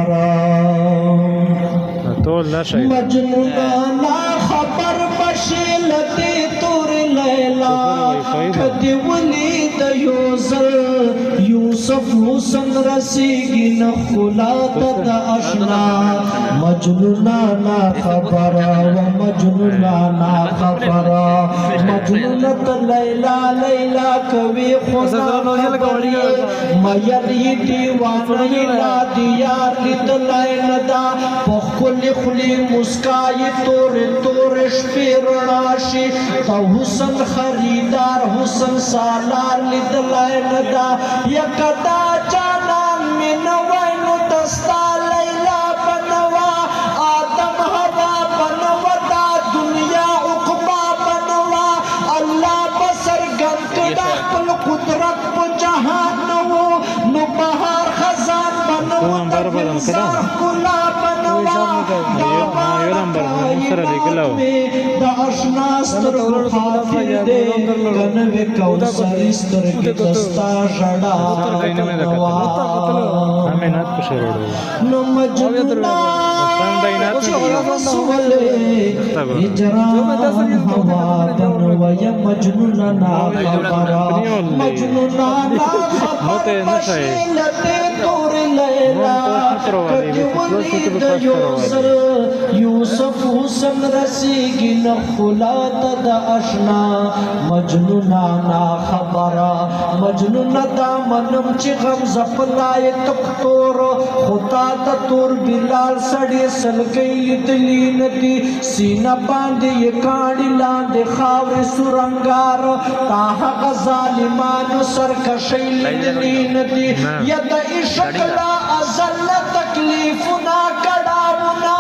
خبره مجنون نا خبر بشي لدي تور ليلى کدی ولید یوزل یوسف حسن رسیگی نخلات دا اشنا مجنونانا خبرا و مجنونانا خبرا مجنونت لیلا لیلا کوي خدا خبری میر دیوانی لا دیار لید لیندا پخل خلی مسکای تور تور شپیر راشی تا حسن خریدار حسن سالار لید لیندا یکدا جانان من وینو دستا لیلا بنوا آدم ہوا بنوا دا دنیا عقبا بنوا اللہ بسر گنکڑا پل قدرت پو جہان نو بہار خزان بنوا تنسار کلا بنوا دا اشناستر خافر دے کنوے کوسر استر کی دستا شڑا بنوا نو مجنونا سولے اجران ہوا بنوا یا مجنونا نا خبرا مجنونا نا خبر مشیلتے تور لیلا کدی ولید یوزر یوسف حسن رسیگی نخلات دا اشنا مجنونانا خبرا مجنون دا منم چی غم زپلائے تکتور خدا دا تور بلال سڑی سلگئی دلین دی سینہ باندی یہ کانی لاندے خاور سرنگار تاہا غزالمان سرکشی دلین دی ید عشقلا ازل تکلیفنا کڑاونا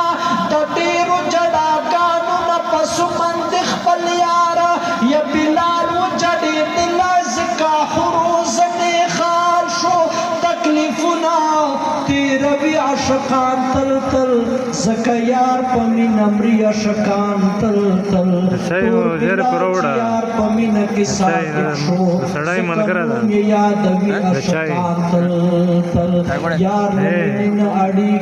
دٹیرو جڑا گانونا پسو مندخ پلیارا یا بلال و جڑی دلاز کا خروز نیخال شو تکلیفنا تیروی عشقان تل تل زکیار پمین امری عشقان تل تل یار پمین کی ساتھ شو زکرون یادوی عشقان تل تل یار نمین اڑی